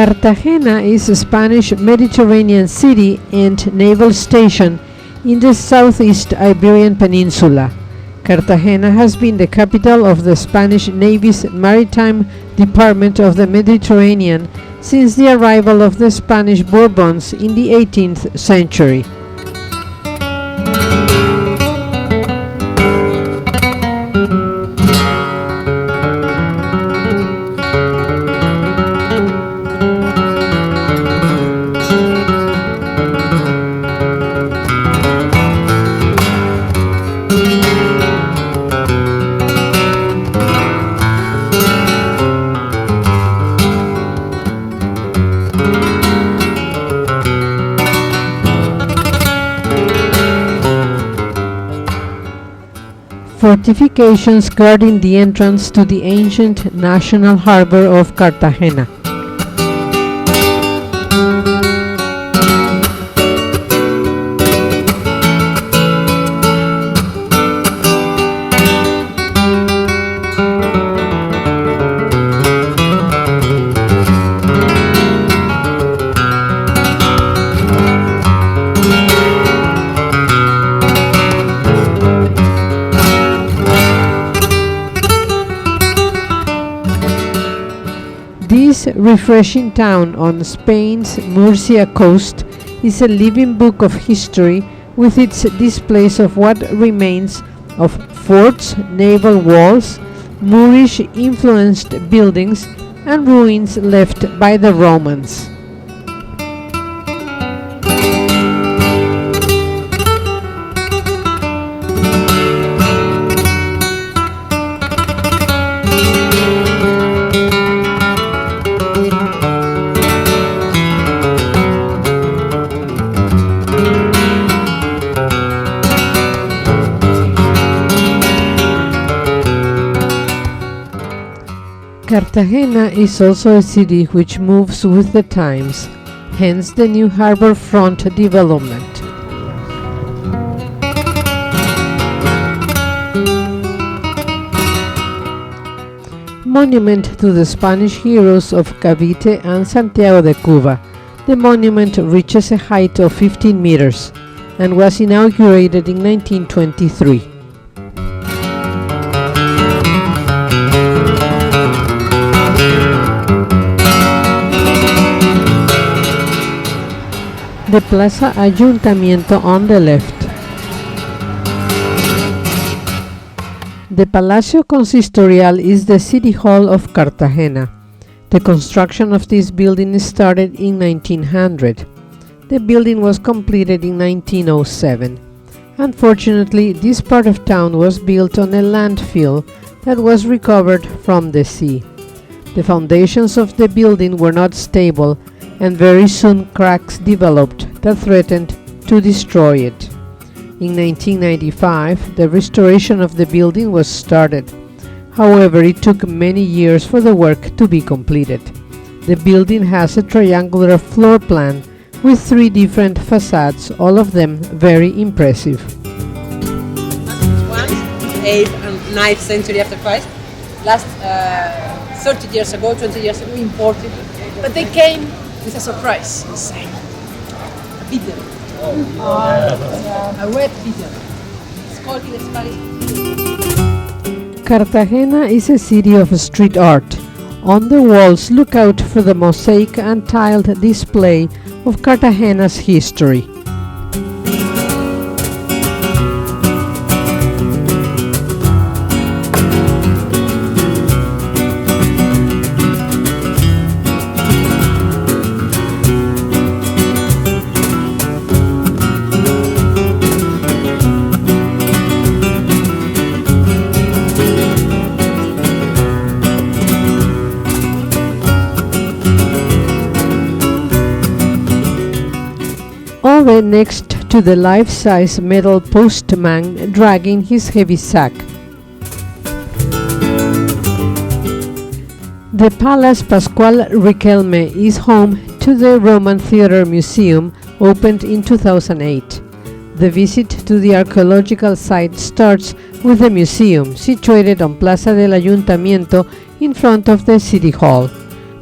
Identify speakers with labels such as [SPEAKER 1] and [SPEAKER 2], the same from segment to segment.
[SPEAKER 1] Cartagena is a Spanish Mediterranean city and naval station in the southeast Iberian Peninsula. Cartagena has been the capital of the Spanish Navy's Maritime Department of the Mediterranean since the arrival of the Spanish Bourbons in the 18th century. Fortifications guarding the entrance to the ancient national harbor of Cartagena. This refreshing town on Spain's Murcia coast is a living book of history with its displays of what remains of forts, naval walls, Moorish-influenced buildings, and ruins left by the Romans. Cartagena is also a city which moves with the times, hence the new harbor front development. Monument to the Spanish heroes of Cavite and Santiago de Cuba. The monument reaches a height of 15 meters and was inaugurated in 1923. The Plaza Ayuntamiento on the left. The Palacio Consistorial is the City Hall of Cartagena. The construction of this building started in 1900. The building was completed in 1907. Unfortunately, this part of town was built on a landfill that was recovered from the sea. The foundations of the building were not stable, and very soon cracks developed that threatened to destroy it. In 1995, the restoration of the building was started. However, it took many years for the work to be completed. The building has a triangular floor plan with 3 different facades, all of them very impressive.
[SPEAKER 2] 8th and 9th century after Christ. Last 30 years ago, 20 years ago, imported. But they came with a surprise inside. A pigeon. A red pigeon. It's called in Spanish.
[SPEAKER 1] Cartagena is a city of street art. On the walls, look out for the mosaic and tiled display of Cartagena's history. Ove next to the life-size metal postman dragging his heavy sack. The Palace Pascual Riquelme is home to the Roman Theatre Museum, opened in 2008. The visit to the archaeological site starts with the museum, situated on Plaza del Ayuntamiento in front of the City Hall.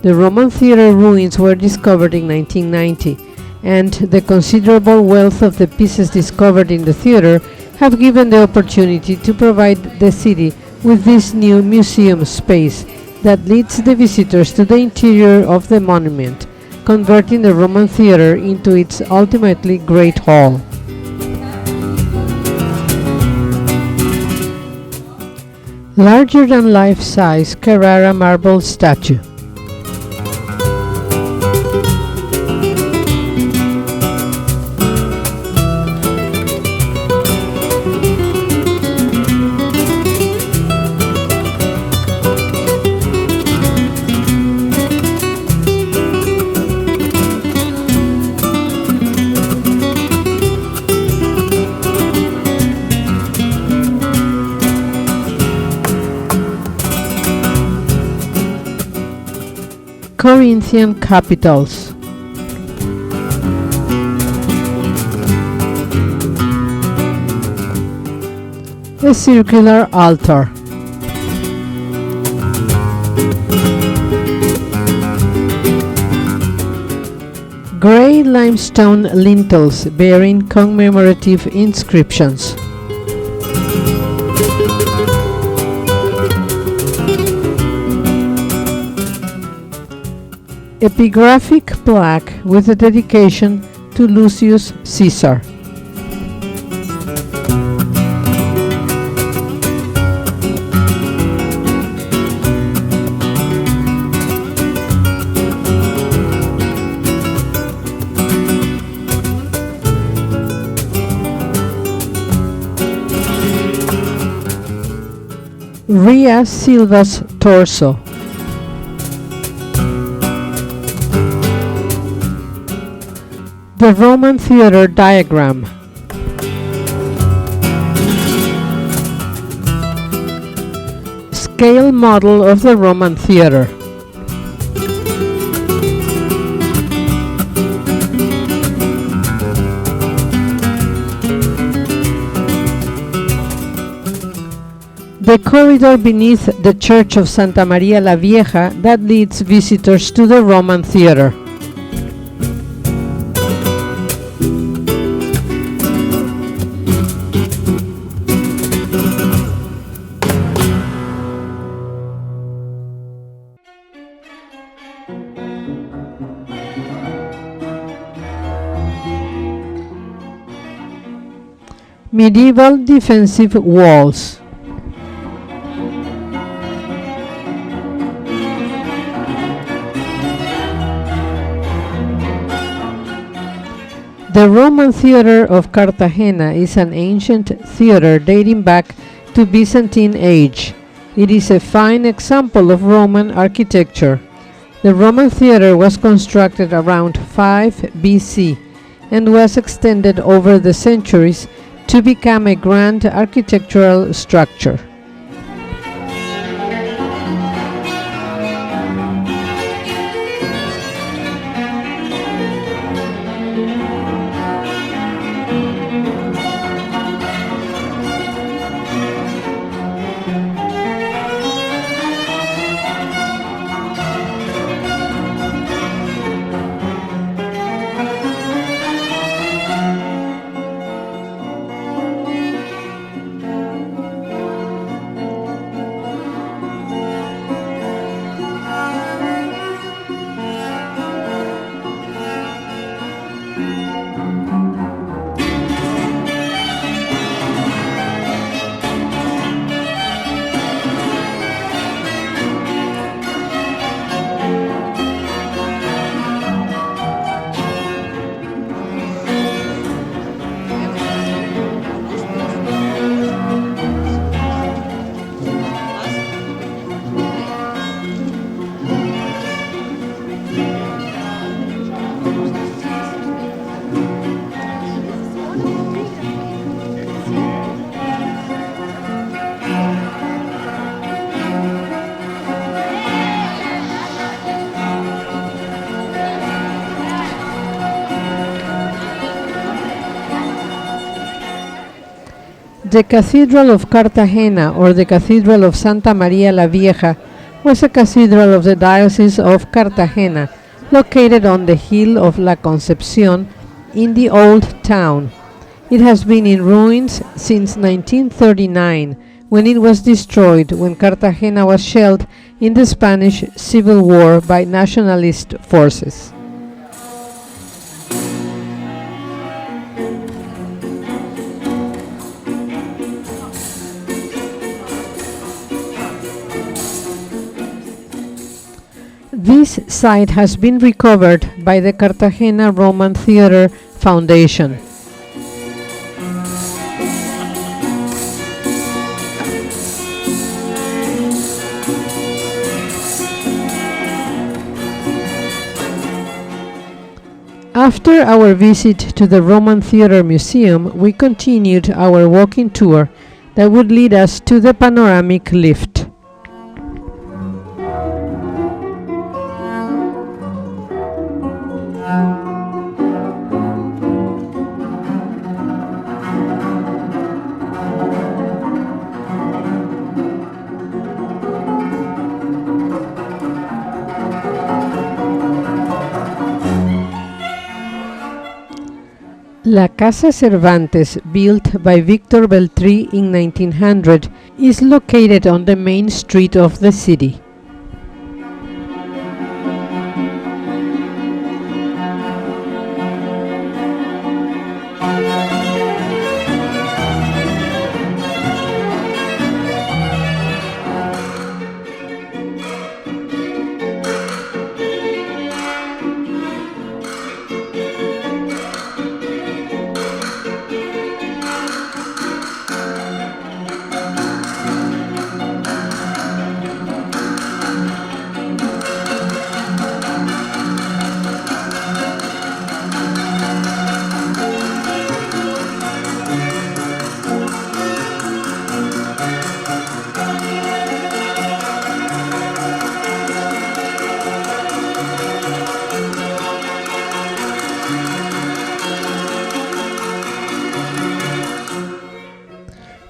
[SPEAKER 1] The Roman theater ruins were discovered in 1990, and the considerable wealth of the pieces discovered in the theater have given the opportunity to provide the city with this new museum space that leads the visitors to the interior of the monument, converting the Roman theater into its ultimately great hall. Larger than life-size Carrara marble statue. Corinthian capitals. A circular altar. Gray limestone lintels bearing commemorative inscriptions. Epigraphic plaque with a dedication to Lucius Caesar. Ria Silva's torso. The Roman theater diagram. Scale model of the Roman theater. The corridor beneath the Church of Santa Maria la Vieja that leads visitors to the Roman theater. Medieval defensive walls. The Roman theater of Cartagena is an ancient theater dating back to Byzantine age. It is a fine example of Roman architecture. The Roman theater was constructed around 5 BC and was extended over the centuries to become a grand architectural structure. The Cathedral of Cartagena, or the Cathedral of Santa Maria la Vieja, was a cathedral of the Diocese of Cartagena, located on the hill of La Concepción in the Old Town. It has been in ruins since 1939, when it was destroyed when Cartagena was shelled in the Spanish Civil War by nationalist forces. This site has been recovered by the Cartagena Roman Theatre Foundation. After our visit to the Roman Theatre Museum, we continued our walking tour that would lead us to the panoramic lift. La Casa Cervantes, built by Victor Beltrí in 1900, is located on the main street of the city.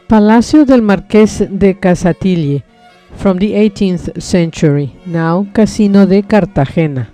[SPEAKER 1] Palacio del Marqués de Casatille, from the 18th century, now Casino de Cartagena.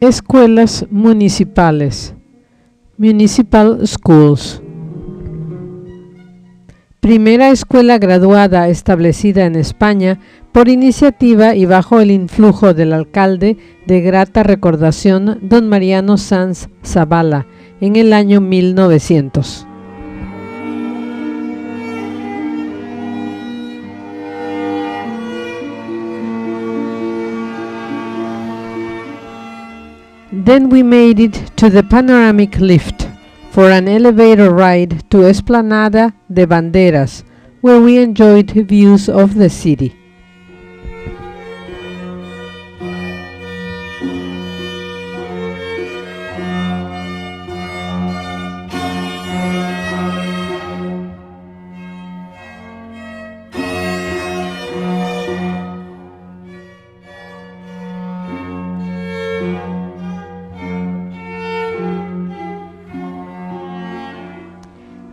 [SPEAKER 1] Escuelas municipales, Municipal Schools. Primera escuela graduada establecida en España por iniciativa y bajo el influjo del alcalde de grata recordación don Mariano Sanz Zavala en el año 1900. Then we made it to the panoramic lift for an elevator ride to Esplanada de Banderas, where we enjoyed views of the city.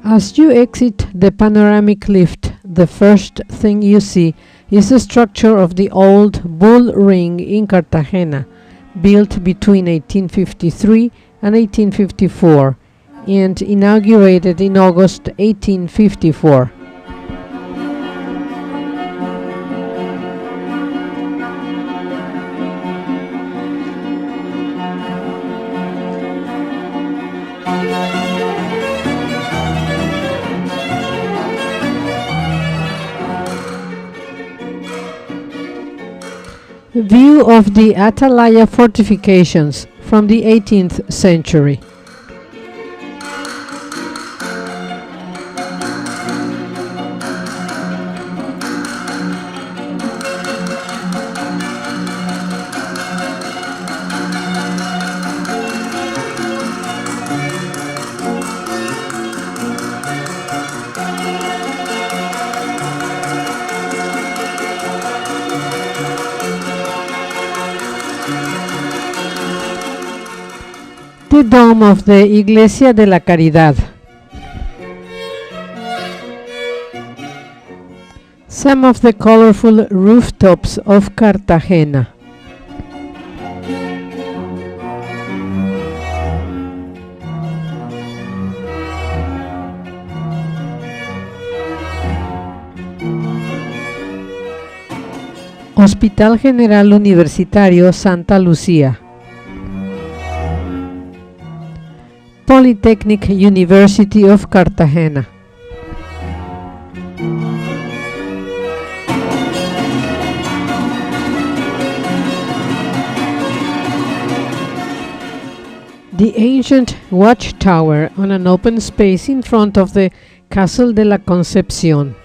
[SPEAKER 1] As you exit the panoramic lift, the first thing you see is the structure of the old Bull Ring in Cartagena, built between 1853 and 1854, and inaugurated in August 1854. View of the Atalaya fortifications from the 18th century. The dome of the Iglesia de la Caridad. Some of the colorful rooftops of Cartagena. Hospital General Universitario Santa Lucía. Polytechnic University of Cartagena. The ancient watchtower on an open space in front of the Castle de la Concepción.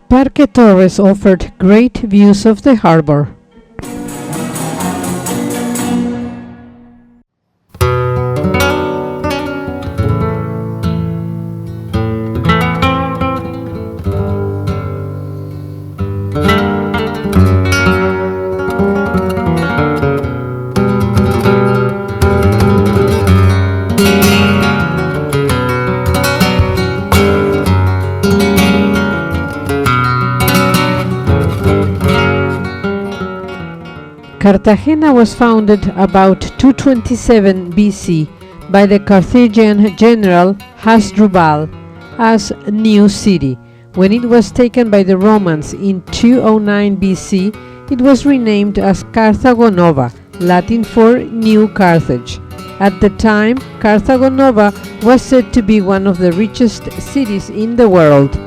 [SPEAKER 1] Parque Torres offered great views of the harbor. Cartagena was founded about 227 BC by the Carthaginian general Hasdrubal as a new city. When it was taken by the Romans in 209 BC, it was renamed as Carthago Nova, Latin for New Carthage. At the time, Carthago Nova was said to be one of the richest cities in the world.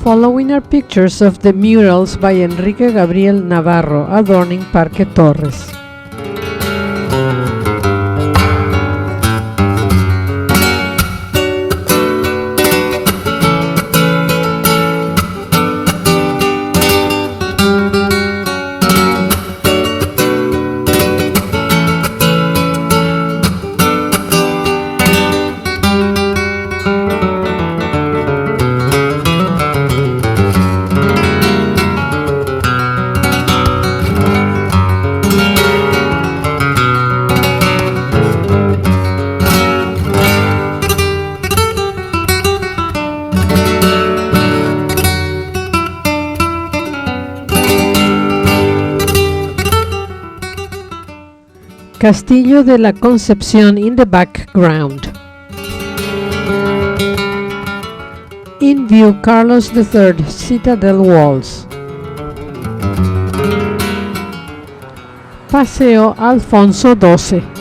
[SPEAKER 1] Following are pictures of the murals by Enrique Gabriel Navarro adorning Parque Torres. Castillo de la Concepción in the background. In view Carlos III Citadel walls. Paseo Alfonso XII.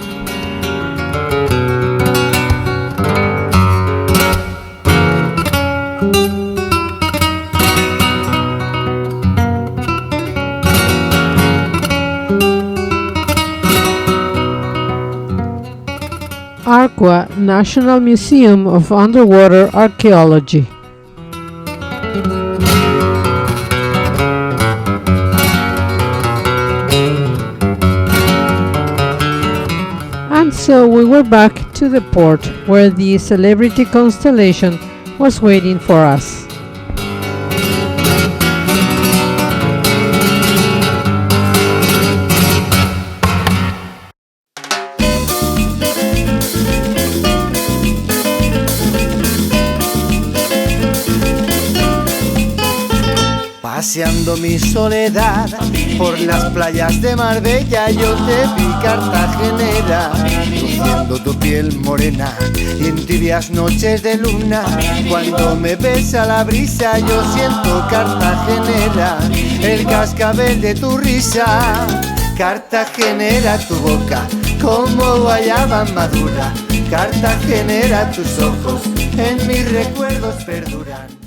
[SPEAKER 1] Arqua National Museum of Underwater Archaeology. So we were back to the port where the celebrity constellation was waiting for us.
[SPEAKER 3] Paseando mi soledad por las playas de Marbella, yo te vi cartagenera, luciendo tu piel morena y en tibias noches de luna. Cuando me besa la brisa yo siento cartagenera, el cascabel de tu risa. Cartagenera tu boca, como guayaba madura. Cartagenera tus ojos, en mis recuerdos perduran.